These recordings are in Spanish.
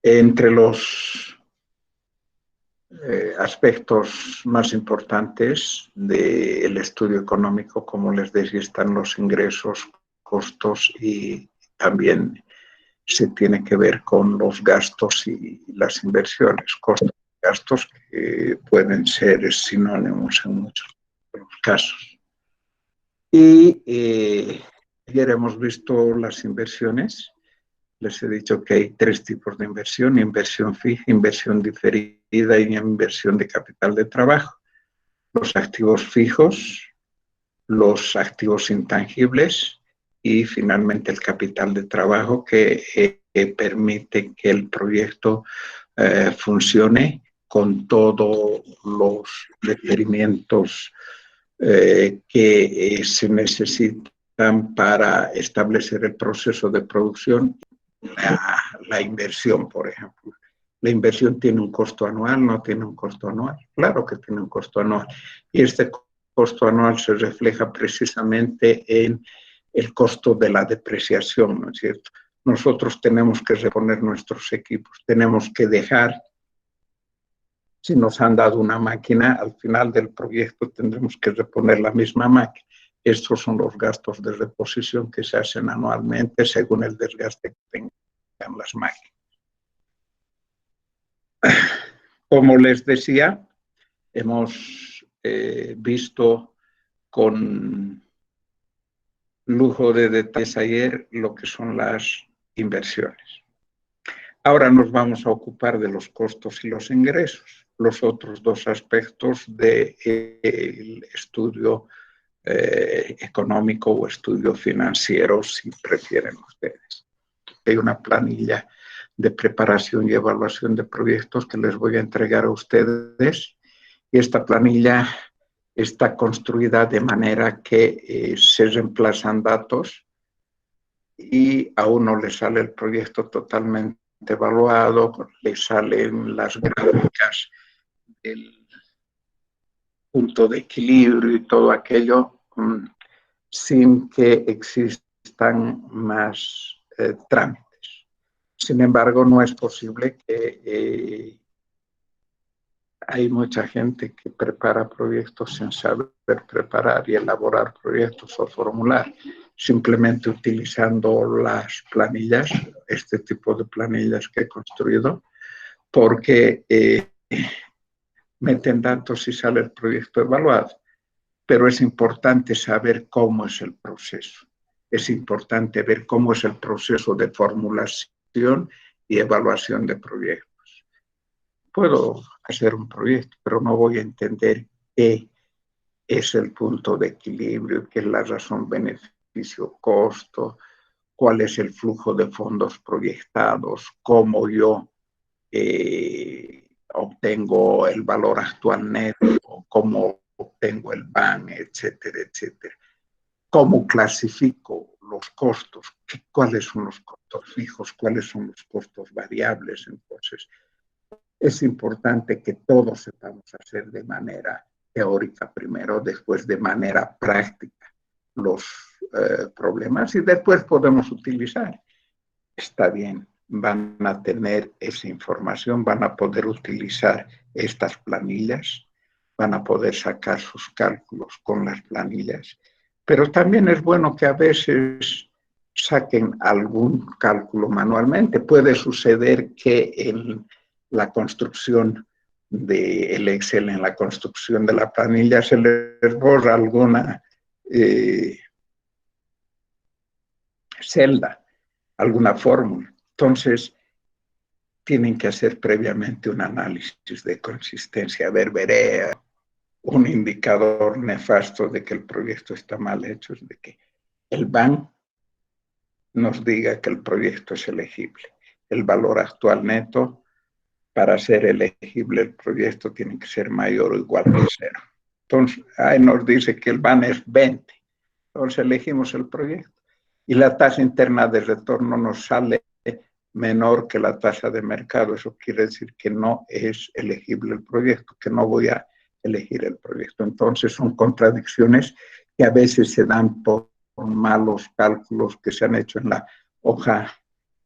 Entre los aspectos más importantes del estudio económico, como les decía, están los ingresos, costos y también se tiene que ver con los gastos y las inversiones. Costos y gastos que pueden ser sinónimos en muchos de los casos. Y ayer hemos visto las inversiones. Les he dicho que hay tres tipos de inversión: inversión fija, inversión diferida y inversión de capital de trabajo. Los activos fijos, los activos intangibles y finalmente el capital de trabajo que permite que el proyecto funcione con todos los requerimientos que se necesitan para establecer el proceso de producción. La inversión, por ejemplo. La inversión tiene un costo anual, no tiene un costo anual. Claro que tiene un costo anual. Y este costo anual se refleja precisamente en el costo de la depreciación, ¿no es cierto? Nosotros tenemos que reponer nuestros equipos, tenemos que dejar, si nos han dado una máquina, al final del proyecto tendremos que reponer la misma máquina. Estos son los gastos de reposición que se hacen anualmente según el desgaste que tengan las máquinas. Como les decía, hemos visto con lujo de detalles ayer lo que son las inversiones. Ahora nos vamos a ocupar de los costos y los ingresos, los otros dos aspectos del estudio económico o estudio financiero, si prefieren ustedes. Hay una planilla de preparación y evaluación de proyectos que les voy a entregar a ustedes. Y esta planilla está construida de manera que se reemplazan datos y a uno le sale el proyecto totalmente evaluado, le salen las gráficas del punto de equilibrio y todo aquello, sin que existan más trámites. Sin embargo, no es posible que hay mucha gente que prepara proyectos sin saber preparar y elaborar proyectos o formular, simplemente utilizando las planillas, este tipo de planillas que he construido, porque meten datos y sale el proyecto evaluado. Pero es importante saber cómo es el proceso. Es importante ver cómo es el proceso de formulación y evaluación de proyectos. Puedo hacer un proyecto, pero no voy a entender qué es el punto de equilibrio, qué es la razón beneficio-costo, cuál es el flujo de fondos proyectados, cómo yo obtengo el valor actual neto, cómo obtengo el BAN, etcétera, etcétera. ¿Cómo clasifico los costos? ¿Cuáles son los costos fijos? ¿Cuáles son los costos variables? Entonces, es importante que todos sepamos hacer de manera teórica primero, después de manera práctica los problemas y después podemos utilizar. Está bien, van a tener esa información, van a poder utilizar estas planillas, van a poder sacar sus cálculos con las planillas, pero también es bueno que a veces saquen algún cálculo manualmente. Puede suceder que en la construcción del Excel, en la construcción de la planilla, se les borra alguna celda, alguna fórmula. Entonces, tienen que hacer previamente un análisis de consistencia. A ver, veré un indicador nefasto de que el proyecto está mal hecho, es de que el BAN nos diga que el proyecto es elegible. El valor actual neto para ser elegible el proyecto tiene que ser mayor o igual que 0. Entonces, ahí nos dice que el BAN es 20. Entonces elegimos el proyecto y la tasa interna de retorno nos sale menor que la tasa de mercado. Eso quiere decir que no es elegible el proyecto, que no voy a elegir el proyecto. Entonces son contradicciones que a veces se dan por malos cálculos que se han hecho en la hoja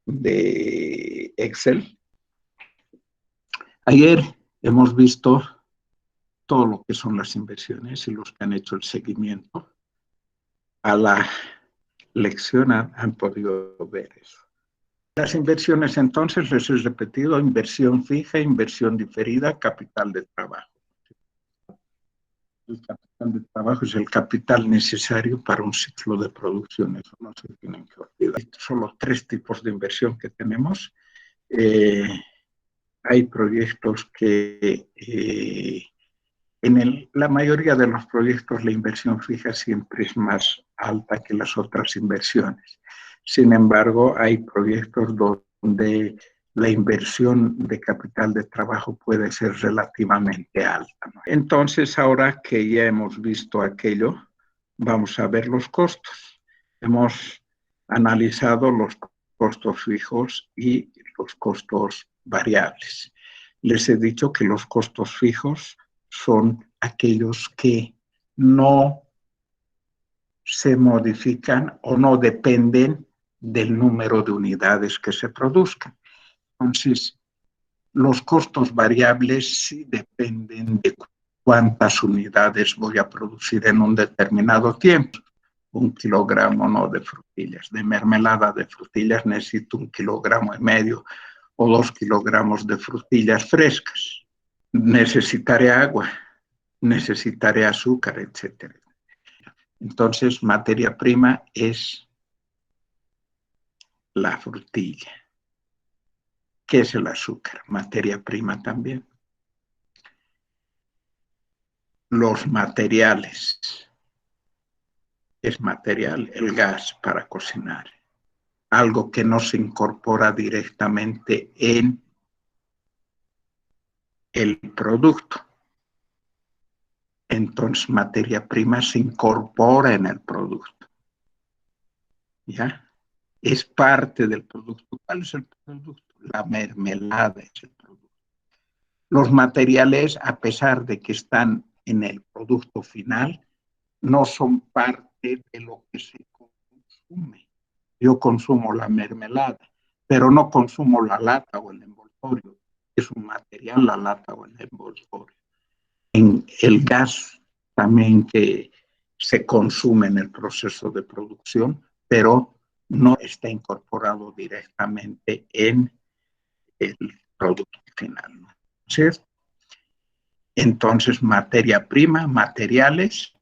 de Excel Ayer hemos visto todo lo que son las inversiones y los que han hecho el seguimiento a la lección han podido ver eso. Las inversiones, entonces, les he repetido: inversión fija, inversión diferida, capital de trabajo. El capital de trabajo es el capital necesario para un ciclo de producción. Eso no se tienen que olvidar. Estos son los 3 tipos de inversión que tenemos. Hay proyectos que la mayoría de los proyectos la inversión fija siempre es más alta que las otras inversiones. Sin embargo, hay proyectos donde la inversión de capital de trabajo puede ser relativamente alta, ¿no? Entonces, ahora que ya hemos visto aquello, vamos a ver los costos. Hemos analizado los costos fijos y los costos variables. Les he dicho que los costos fijos son aquellos que no se modifican o no dependen del número de unidades que se produzcan. Entonces, los costos variables sí dependen de cuántas unidades voy a producir en un determinado tiempo. 1 kilogramo, no, de frutillas, de mermelada de frutillas necesito 1,5 kilogramos o 2 kilogramos de frutillas frescas. Necesitaré agua, necesitaré azúcar, etcétera. Entonces, materia prima es la frutilla. ¿Qué es el azúcar? Materia prima también. Los materiales. Es material, el gas para cocinar. Algo que no se incorpora directamente en el producto. Entonces, materia prima se incorpora en el producto. ¿Ya? Es parte del producto. ¿Cuál es el producto? La mermelada es el producto. Los materiales, a pesar de que están en el producto final, no son parte de lo que se consume. Yo consumo la mermelada, pero no consumo la lata o el envoltorio. Es un material la lata o el envoltorio. En el gas también que se consume en el proceso de producción, pero no está incorporado directamente en el producto final, ¿no? ¿Cierto? Entonces, materia prima, materiales,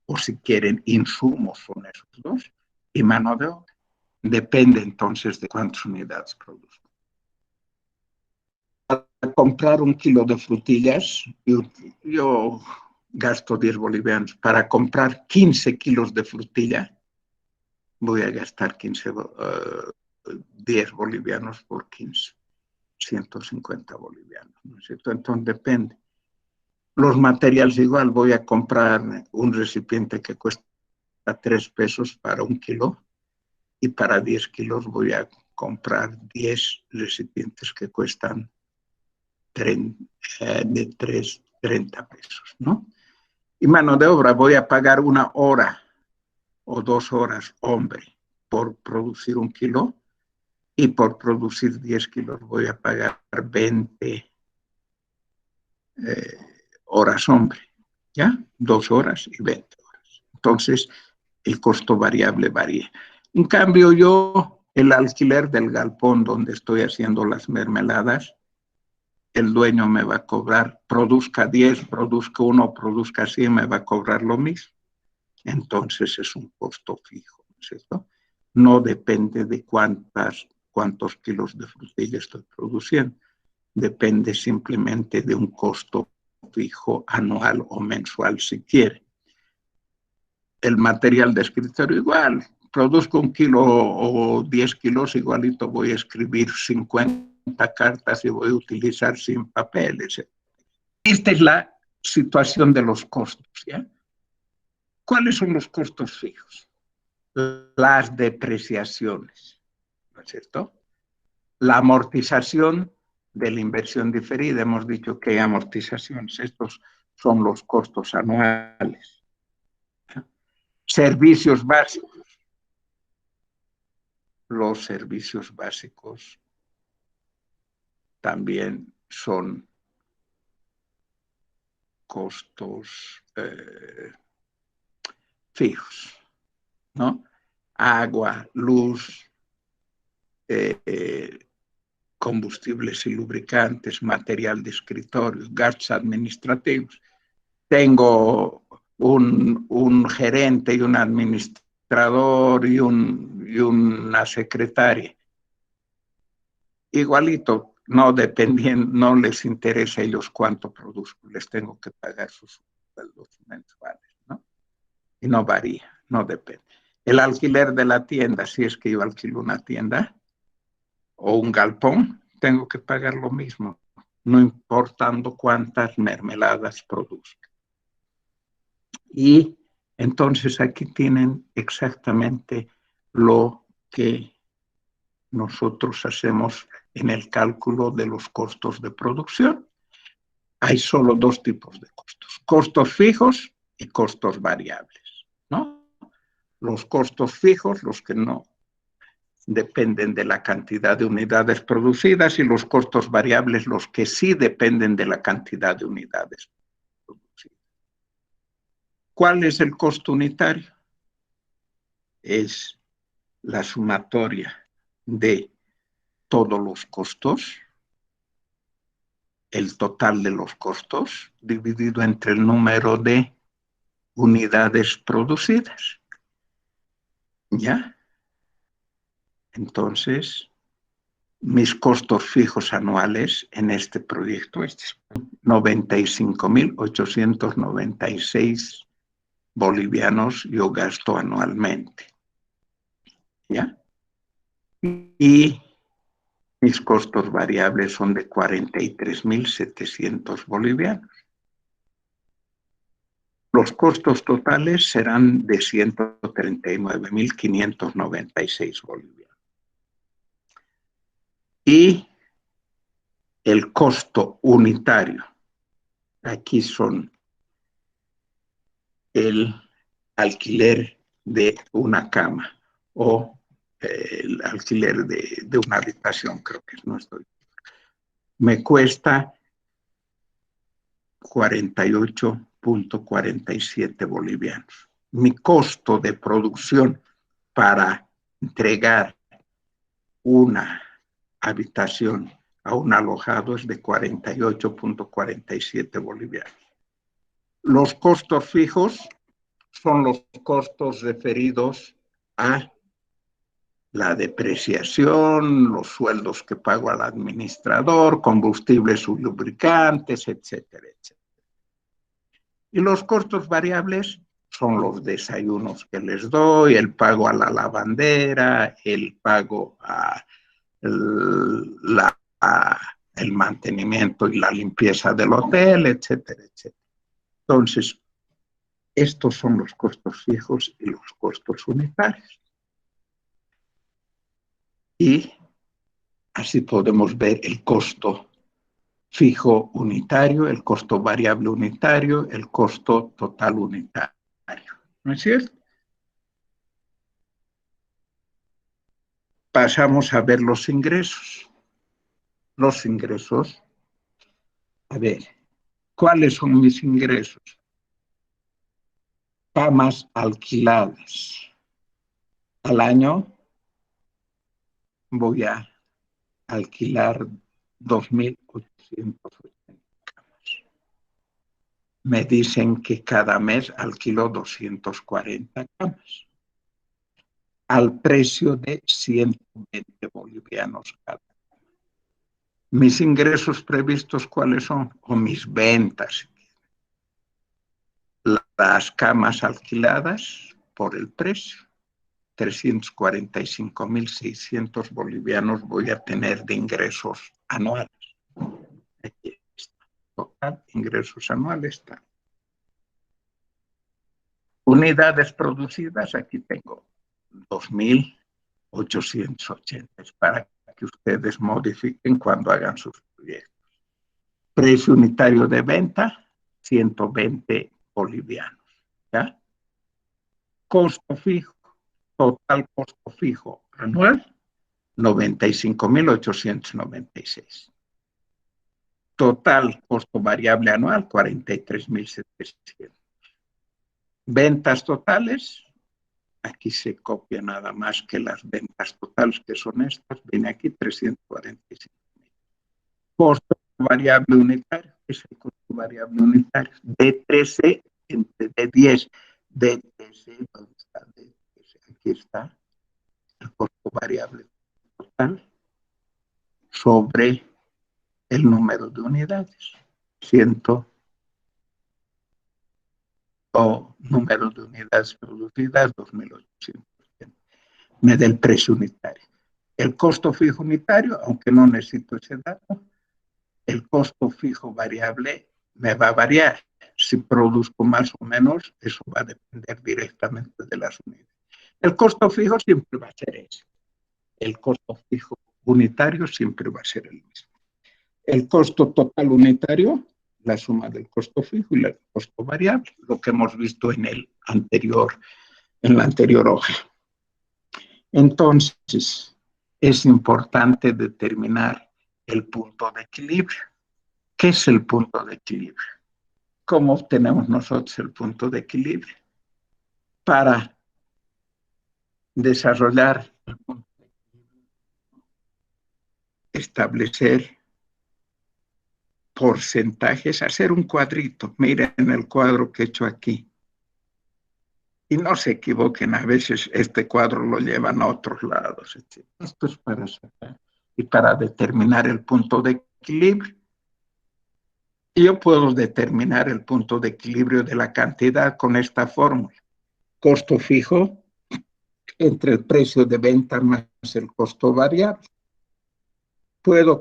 o si quieren, insumos son esos dos, y mano de obra. Depende entonces de cuántas unidades produzco. Para comprar 1 kilo de frutillas, yo gasto 10 bolivianos. Para comprar 15 kilos de frutilla, voy a gastar 10 bolivianos por 15, 150 bolivianos, ¿no es cierto? Entonces depende. Los materiales igual, voy a comprar un recipiente que cuesta 3 pesos para 1 kilo y para 10 kilos voy a comprar 10 recipientes que cuestan de 30 pesos, ¿no? Y mano de obra, voy a pagar 1 hora o 2 horas, hombre, por producir 1 kilo, y por producir 10 kilos voy a pagar 20 horas, hombre, ¿ya? 2 horas y 20 horas. Entonces, el costo variable varía. En cambio, yo, el alquiler del galpón donde estoy haciendo las mermeladas, el dueño me va a cobrar, produzca 10, produzca 1, produzca 100, me va a cobrar lo mismo. Entonces es un costo fijo, ¿cierto? No depende de cuántos kilos de frutilla estoy produciendo. Depende simplemente de un costo fijo anual o mensual, si quiere. El material de escritorio igual. Produzco 1 kilo o 10 kilos, igualito voy a escribir 50 cartas y voy a utilizar 100 papeles. Esta es la situación de los costos, ¿ya? ¿Cuáles son los costos fijos? Las depreciaciones, ¿no es cierto? La amortización de la inversión diferida. Hemos dicho que hay amortizaciones. Estos son los costos anuales. Servicios básicos. Los servicios básicos también son costos fijos, ¿no? Agua, luz, combustibles y lubricantes, material de escritorio, gastos administrativos. Tengo un gerente y un administrador y una secretaria. Igualito, no dependiendo, no les interesa a ellos cuánto produzco, les tengo que pagar sus sueldos mensuales, ¿no? Y no varía, no depende. El alquiler de la tienda, si es que yo alquilo una tienda o un galpón, tengo que pagar lo mismo, no importando cuántas mermeladas produzca. Y entonces aquí tienen exactamente lo que nosotros hacemos en el cálculo de los costos de producción. Hay solo dos tipos de costos: costos fijos y costos variables, ¿no? Los costos fijos, los que no dependen de la cantidad de unidades producidas, y los costos variables, los que sí dependen de la cantidad de unidades producidas. ¿Cuál es el costo unitario? Es la sumatoria de todos los costos, el total de los costos, dividido entre el número de unidades producidas. ¿Ya? Entonces, mis costos fijos anuales en este proyecto es 95.896 bolivianos yo gasto anualmente. ¿Ya? Y mis costos variables son de 43.700 bolivianos. Los costos totales serán de 139.596 bolivianos. Y el costo unitario, aquí son el alquiler de una cama o el alquiler de una habitación, creo que no estoy. Me cuesta 48.47 bolivianos. Mi costo de producción para entregar una habitación a un alojado es de 48.47 bolivianos. Los costos fijos son los costos referidos a la depreciación, los sueldos que pago al administrador, combustibles y lubricantes, etcétera, etcétera. Y los costos variables son los desayunos que les doy, el pago a la lavandera, el pago a el mantenimiento y la limpieza del hotel, etcétera, etcétera. Entonces, estos son los costos fijos y los costos unitarios. Y así podemos ver el costo fijo unitario, el costo variable unitario, el costo total unitario. ¿No es cierto? Pasamos a ver los ingresos. Los ingresos, a ver, ¿cuáles son mis ingresos? Camas alquiladas. Al año voy a alquilar 2.880 camas. Me dicen que cada mes alquilo 240 camas al precio de 120 bolivianos cada. Mis ingresos previstos, ¿cuáles son? O mis ventas. Las camas alquiladas por el precio. 345.600 bolivianos voy a tener de ingresos anuales. Aquí está. Total, ingresos anuales está. Unidades producidas, aquí tengo 2.880 para que ustedes modifiquen cuando hagan sus proyectos. Precio unitario de venta, 120 bolivianos. ¿Ya? Costo fijo, total costo fijo anual, 95.896. Total costo variable anual, 43.700. Ventas totales, aquí se copia nada más que las ventas totales, que son estas, viene aquí 345.000. Costo variable unitario, es el costo variable unitario, D13, de 10, D13, ¿dónde está D13? Aquí está, el costo variable total sobre el número de unidades, 100 o número de unidades producidas, 2.800. Me da el precio unitario. El costo fijo unitario, aunque no necesito ese dato, el costo fijo variable me va a variar. Si produzco más o menos, eso va a depender directamente de las unidades. El costo fijo siempre va a ser ese. El costo fijo unitario siempre va a ser el mismo. El costo total unitario, la suma del costo fijo y el costo variable, lo que hemos visto en la anterior hoja. Entonces, es importante determinar el punto de equilibrio. ¿Qué es el punto de equilibrio? ¿Cómo obtenemos nosotros el punto de equilibrio? Para desarrollar el punto de equilibrio, establecer porcentajes, hacer un cuadrito. Miren el cuadro que he hecho aquí. Y no se equivoquen, a veces este cuadro lo llevan a otros lados, etc. Esto es para sacar y para determinar el punto de equilibrio. Yo puedo determinar el punto de equilibrio de la cantidad con esta fórmula. Costo fijo entre el precio de venta más el costo variable. Puedo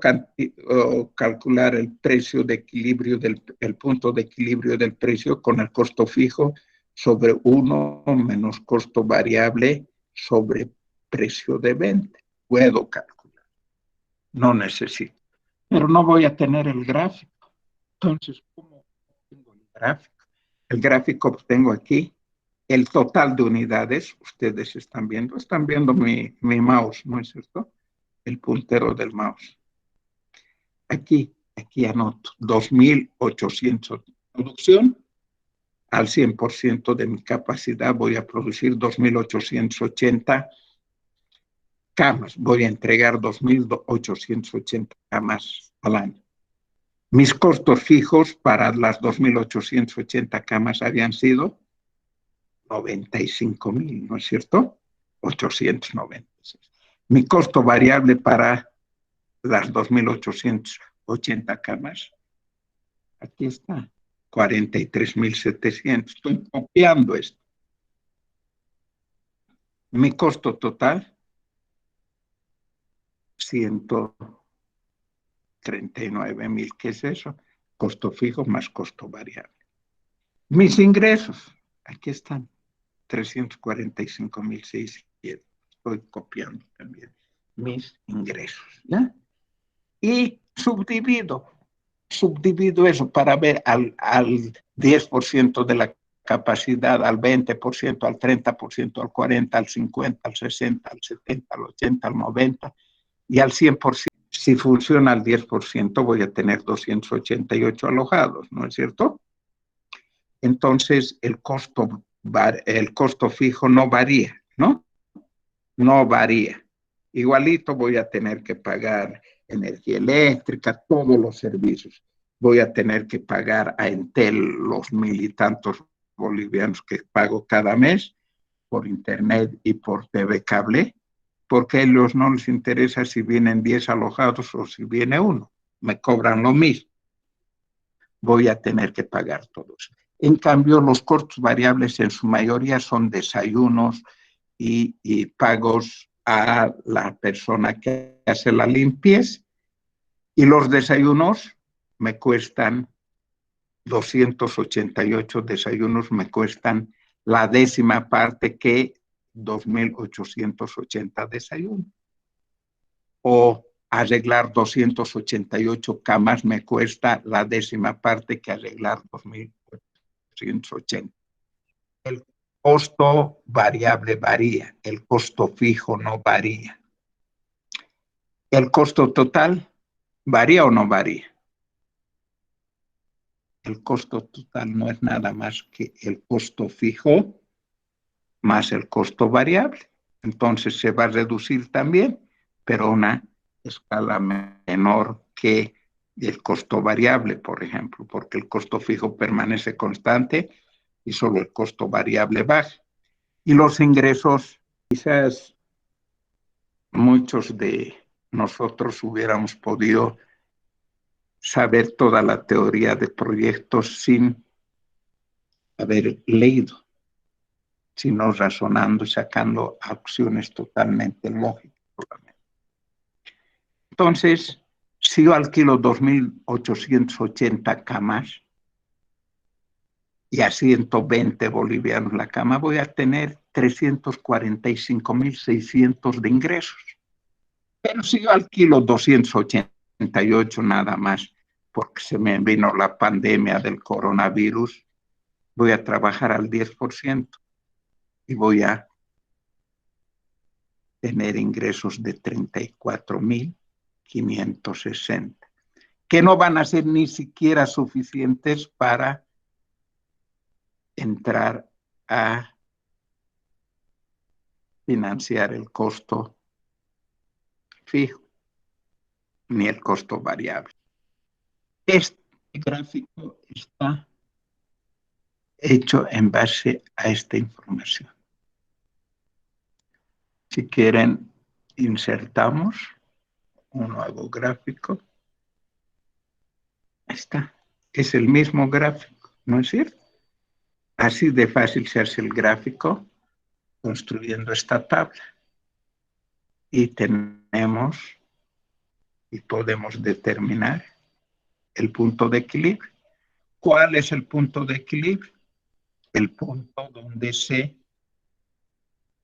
calcular el precio de equilibrio el punto de equilibrio del precio con el costo fijo sobre 1 menos costo variable sobre precio de venta. Puedo calcular. No necesito. Pero no voy a tener el gráfico. Entonces, ¿cómo obtengo el gráfico? El gráfico obtengo aquí el total de unidades. Ustedes están viendo mi mouse, ¿no es cierto? El puntero del mouse. Aquí anoto 2.800 de producción. Al 100% de mi capacidad voy a producir 2.880 camas. Voy a entregar 2.880 camas al año. Mis costos fijos para las 2.880 camas habían sido 95.000, ¿no es cierto? 896. Mi costo variable para las 2.880 camas, aquí está, 43.700. Estoy copiando esto. Mi costo total, 139.000. ¿Qué es eso? Costo fijo más costo variable. Mis ingresos, aquí están, 345.600. Estoy copiando también mis ingresos, ¿ya? Y subdivido eso para ver al 10% de la capacidad, al 20%, al 30%, al 40%, al 50%, al 60%, al 70%, al 80%, al 90% y al 100%. Si funciona al 10%, voy a tener 288 alojados, ¿no es cierto? Entonces, el costo fijo no varía, ¿no? No varía. Igualito voy a tener que pagar energía eléctrica, todos los servicios. Voy a tener que pagar a Entel los 1.000 y tantos bolivianos que pago cada mes por internet y por TV cable, porque a ellos no les interesa si vienen 10 alojados o si viene uno. Me cobran lo mismo. Voy a tener que pagar todos. En cambio, los costos variables en su mayoría son desayunos y pagos a la persona que hace la limpieza. Y los desayunos me cuestan 288 desayunos, me cuestan la décima parte que 2.880 desayunos. O arreglar 288 camas me cuesta la décima parte que arreglar 2.880. El costo variable varía, el costo fijo no varía. ¿El costo total varía o no varía? el costo total no es nada más que el costo fijo más el costo variable. Entonces se va a reducir también, pero a una escala menor que el costo variable, por ejemplo, porque el costo fijo permanece constante y solo el costo variable baja. Y los ingresos, quizás muchos de nosotros hubiéramos podido saber toda la teoría de proyectos sin haber leído, sino razonando y sacando acciones totalmente lógicas. Entonces, si yo alquilo 2.880 camas y a 120 bolivianos la cama, voy a tener 345.600 de ingresos. Pero si yo alquilo 288 nada más, porque se me vino la pandemia del coronavirus, voy a trabajar al 10% y voy a tener ingresos de 34.560, que no van a ser ni siquiera suficientes para entrar a financiar el costo fijo ni el costo variable. Este gráfico está hecho en base a esta información. Si quieren, insertamos un nuevo gráfico. Ahí está. Es el mismo gráfico, ¿no es cierto? Así de fácil se hace el gráfico construyendo esta tabla. Y tenemos y podemos determinar el punto de equilibrio. ¿Cuál es el punto de equilibrio? El punto donde se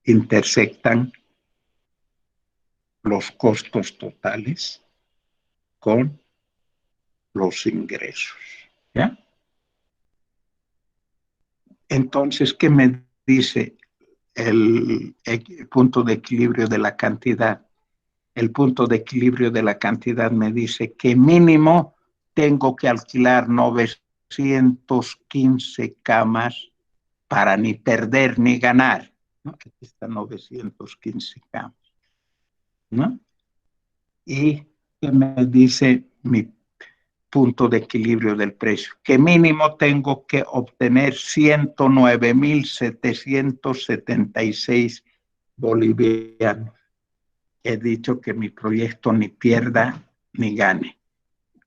intersectan los costos totales con los ingresos. ¿Ya? Entonces, ¿qué me dice el punto de equilibrio de la cantidad? El punto de equilibrio de la cantidad me dice que mínimo tengo que alquilar 915 camas para ni perder ni ganar, ¿no? Aquí están 915 camas, ¿no? Y que me dice mi punto de equilibrio del precio, que mínimo tengo que obtener 109.776 bolivianos. He dicho que mi proyecto ni pierda ni gane,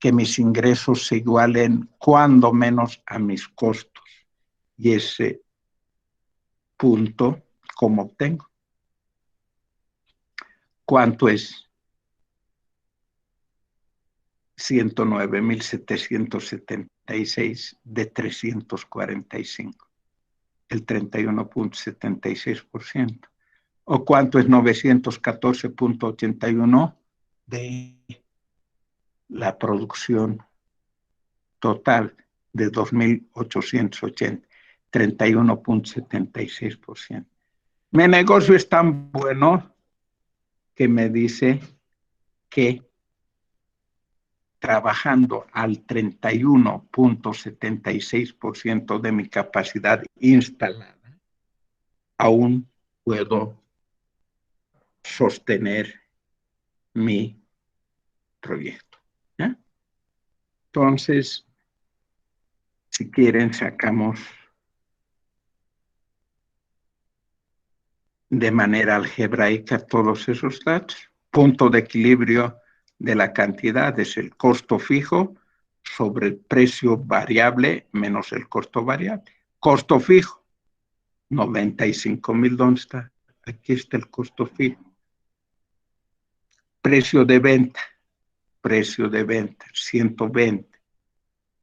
que mis ingresos se igualen cuando menos a mis costos. Y ese punto, ¿cómo obtengo? ¿Cuánto es 109.776 de 345? El 31.76%. ¿O cuánto es 914.81 de la producción total de 2.880? 31.76%. Mi negocio es tan bueno que me dice que trabajando al 31.76% de mi capacidad instalada, aún puedo sostener mi proyecto. ¿Ya? Entonces, si quieren, sacamos de manera algebraica todos esos datos. Punto de equilibrio de la cantidad es el costo fijo sobre el precio variable menos el costo variable. Costo fijo, 95.000, ¿dónde está? Aquí está el costo fijo. Precio de venta, 120,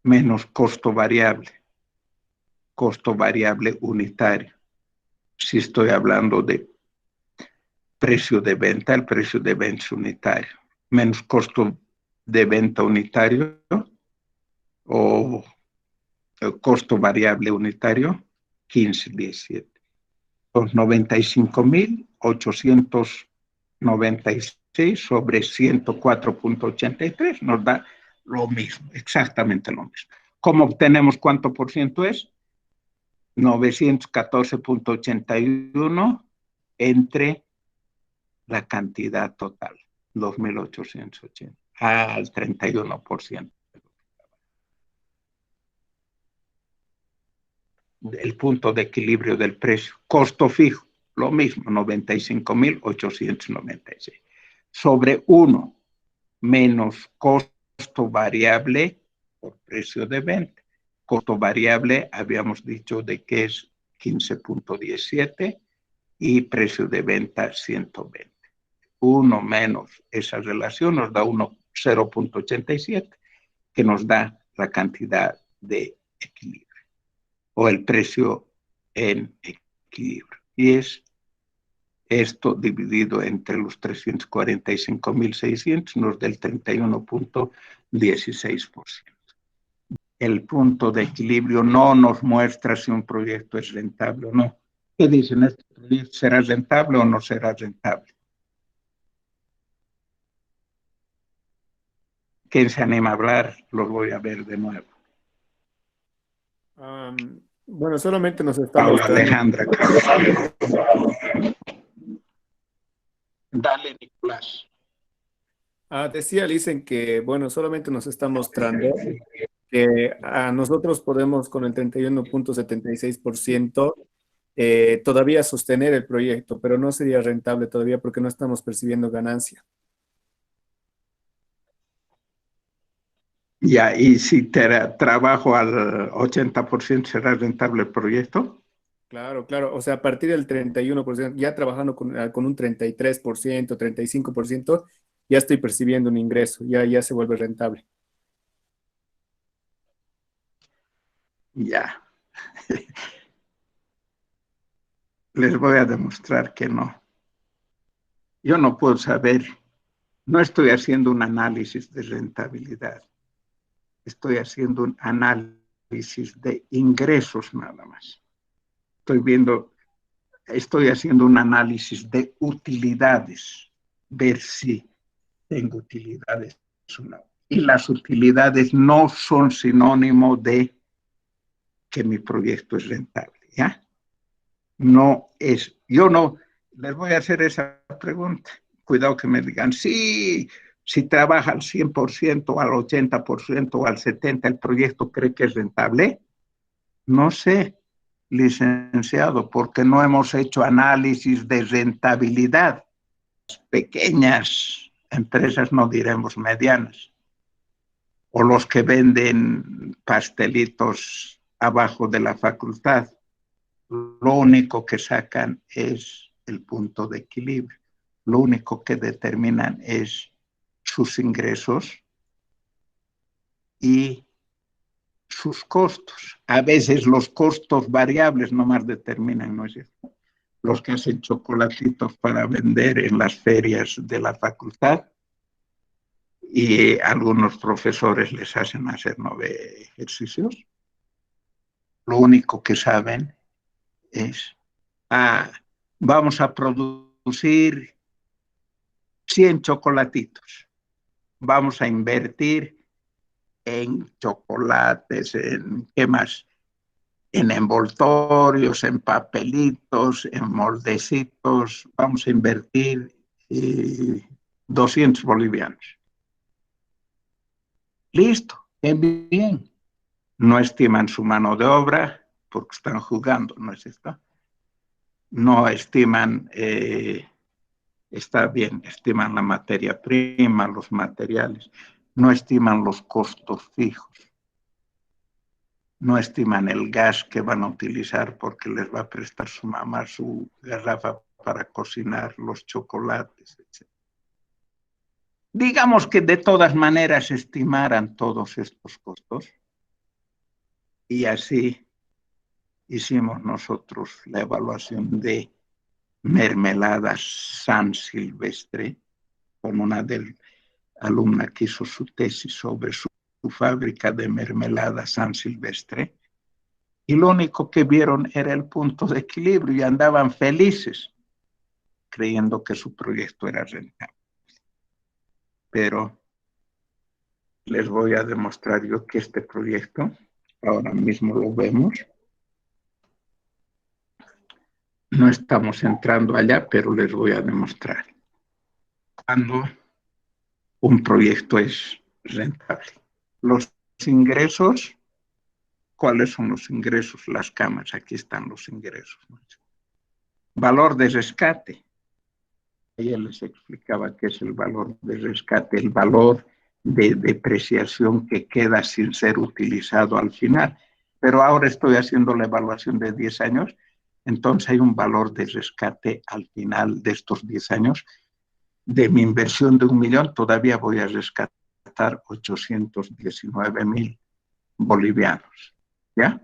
menos costo variable unitario. Si estoy hablando de precio de venta, el precio de venta es unitario, menos costo de venta unitario o el costo variable unitario, 15.17. Los 95.896 sobre 104.83 nos da lo mismo, exactamente lo mismo. ¿Cómo obtenemos cuánto por ciento es? 914.81 entre la cantidad total, 2.880, al 31%. El punto de equilibrio del precio. Costo fijo, lo mismo, 95.896. Sobre 1 menos costo variable por precio de venta. Costo variable habíamos dicho de que es 15.17 y precio de venta 120. 1 menos esa relación nos da 0.87, que nos da la cantidad de equilibrio o el precio en equilibrio. Y es esto dividido entre los 345.600 nos da el 31.16%. El punto de equilibrio no nos muestra si un proyecto es rentable o no. ¿Qué dicen? ¿Este proyecto será rentable o no será rentable? ¿Quién se anima a hablar? Los voy a ver de nuevo. Bueno, solamente nos está Paula mostrando. Alejandra. Dale, Nicolás. Decía, dicen que, bueno, solamente nos está mostrando que a nosotros podemos con el 31.76% todavía sostener el proyecto, pero no sería rentable todavía porque no estamos percibiendo ganancia. Ya, y si trabajo al 80%, ¿será rentable el proyecto? Claro, claro. O sea, a partir del 31%, ya trabajando con un 33%, 35%, ya estoy percibiendo un ingreso, ya se vuelve rentable. Ya. Les voy a demostrar que no. Yo no puedo saber, no estoy haciendo un análisis de rentabilidad, estoy haciendo un análisis de ingresos nada más. Estoy haciendo un análisis de utilidades, ver si tengo utilidades o no. Y las utilidades no son sinónimo de que mi proyecto es rentable, ¿ya? No es, yo no, les voy a hacer esa pregunta. Cuidado que me digan, sí, si trabaja al 100%, al 80% o al 70%, ¿el proyecto cree que es rentable? No sé, licenciado, porque no hemos hecho análisis de rentabilidad. Pequeñas empresas, no diremos medianas, o los que venden pastelitos abajo de la facultad, lo único que sacan es el punto de equilibrio. Lo único que determinan es sus ingresos y sus costos. A veces los costos variables nomás determinan, ¿no es cierto? Los que hacen chocolatitos para vender en las ferias de la facultad y algunos profesores les hacen hacer 9 ejercicios. Lo único que saben es, vamos a producir 100 chocolatitos. Vamos a invertir en chocolates, en qué más, en envoltorios, en papelitos, en moldecitos. Vamos a invertir 200 bolivianos. Listo, bien. No estiman su mano de obra porque están jugando, ¿no es cierto? No estiman, está bien, estiman la materia prima, los materiales, no estiman los costos fijos, no estiman el gas que van a utilizar porque les va a prestar su mamá su garrafa para cocinar los chocolates, etc. Digamos que de todas maneras estimaran todos estos costos y así hicimos nosotros la evaluación de mermeladas San Silvestre con una alumna que hizo su tesis sobre su fábrica de mermelada San Silvestre, y lo único que vieron era el punto de equilibrio y andaban felices creyendo que su proyecto era rentable. Pero les voy a demostrar yo que este proyecto, ahora mismo lo vemos, no estamos entrando allá, pero les voy a demostrar cuando un proyecto es rentable. Los ingresos, ¿cuáles son los ingresos? Las camas, aquí están los ingresos. Valor de rescate. Ayer les explicaba qué es el valor de rescate, el valor de depreciación que queda sin ser utilizado al final. Pero ahora estoy haciendo la evaluación de 10 años, entonces hay un valor de rescate al final de estos 10 años. De mi inversión de 1.000.000, todavía voy a rescatar 819.000 bolivianos, ¿ya?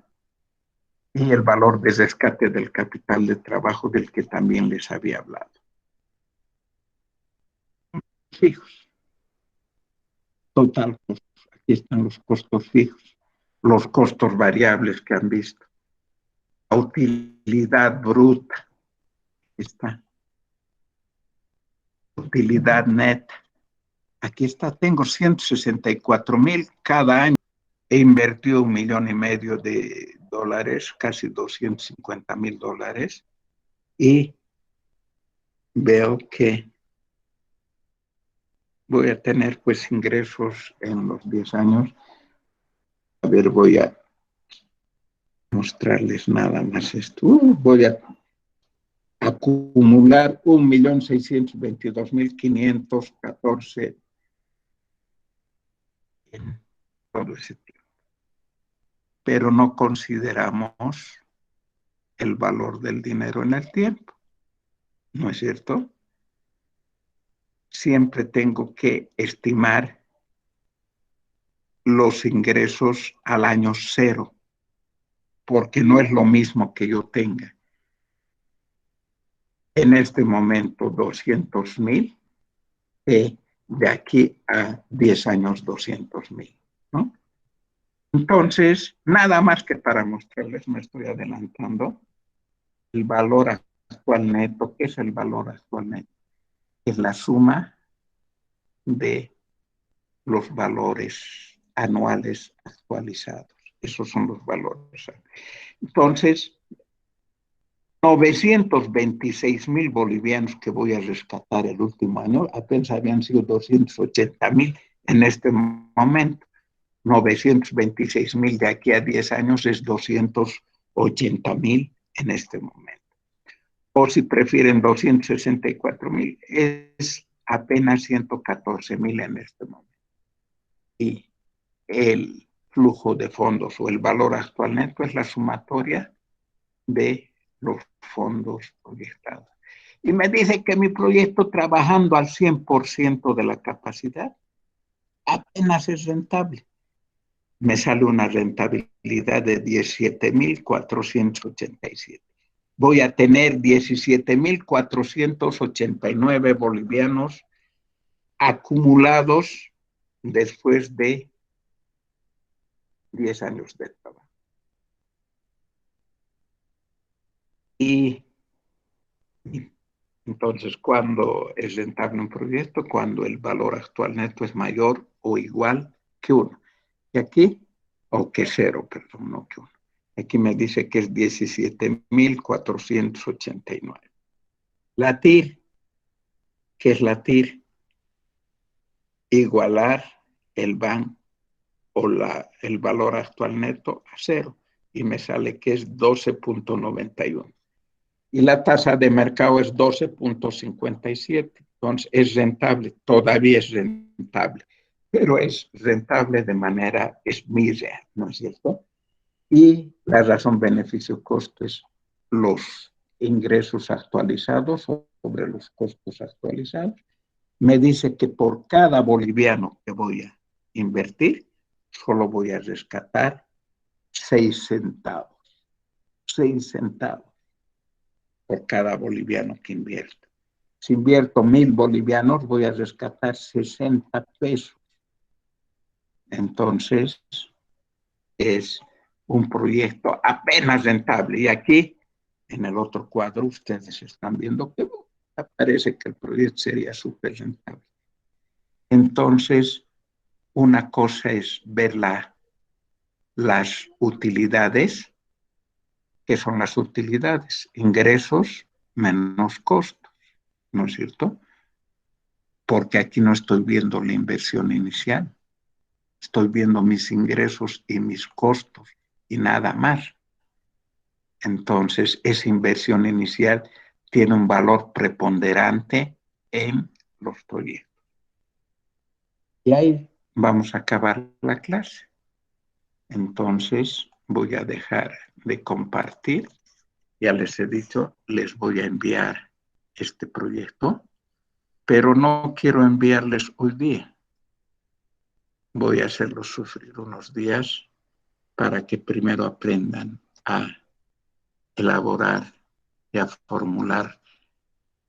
Y el valor de rescate del capital de trabajo del que también les había hablado. Fijos. Total costos. Aquí están los costos fijos, los costos variables que han visto. La utilidad bruta. Está. Utilidad neta. Aquí está, tengo 164.000 cada año. He invertido $1.500.000, casi $250.000, y veo que voy a tener pues ingresos en los 10 años. A ver, voy a mostrarles nada más esto. Voy a acumular 1.622.514 en todo ese tiempo. Pero no consideramos el valor del dinero en el tiempo, ¿no es cierto? Siempre tengo que estimar los ingresos al año cero, porque no es lo mismo que yo tenga en este momento 200.000 de aquí a 10 años 200.000, ¿no? Entonces, nada más que para mostrarles, me estoy adelantando, el valor actual neto. ¿Qué es el valor actual neto? Es la suma de los valores anuales actualizados. Esos son los valores. Entonces, 926.000 bolivianos que voy a rescatar el último año, apenas habían sido 280.000 en este momento. 926.000 de aquí a 10 años es 280.000 en este momento. O si prefieren 264.000, es apenas 114.000 en este momento. Y el flujo de fondos o el valor actual neto es la sumatoria de los fondos proyectados. Y me dice que mi proyecto, trabajando al 100% de la capacidad, apenas es rentable. Me sale una rentabilidad de 17.487. Voy a tener 17.489 bolivianos acumulados después de 10 años de trabajo. Y entonces, ¿cuándo es rentable un proyecto? Cuando el valor actual neto es mayor o igual que 1. Y aquí, o que 0, perdón, no que 1. Aquí me dice que es 17.489. La TIR, ¿qué es la TIR? Igualar el BAN o el valor actual neto a 0. Y me sale que es 12.91. Y la tasa de mercado es 12.57. Entonces es rentable, todavía es rentable, pero es rentable de manera real, ¿no es cierto? Y la razón beneficio-costo es los ingresos actualizados sobre los costos actualizados. Me dice que por cada boliviano que voy a invertir, solo voy a rescatar 6 centavos. 6 centavos por cada boliviano que invierto. Si invierto 1.000 bolivianos, voy a rescatar 60 pesos. Entonces, es un proyecto apenas rentable. Y aquí, en el otro cuadro, ustedes están viendo que parece que el proyecto sería súper rentable. Entonces, una cosa es ver las utilidades. ¿Qué son las utilidades? Ingresos menos costos, ¿no es cierto? Porque aquí no estoy viendo la inversión inicial, estoy viendo mis ingresos y mis costos y nada más. Entonces, esa inversión inicial tiene un valor preponderante en los proyectos. Y ahí vamos a acabar la clase. Entonces, voy a dejar de compartir. Ya les he dicho, les voy a enviar este proyecto, pero no quiero enviarles hoy día. Voy a hacerlos sufrir unos días para que primero aprendan a elaborar y a formular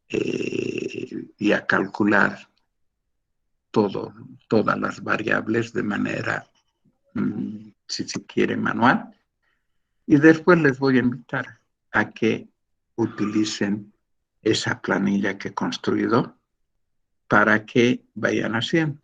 y a calcular todas las variables de manera, si se quiere, manual. Y después les voy a invitar a que utilicen esa planilla que he construido para que vayan haciendo.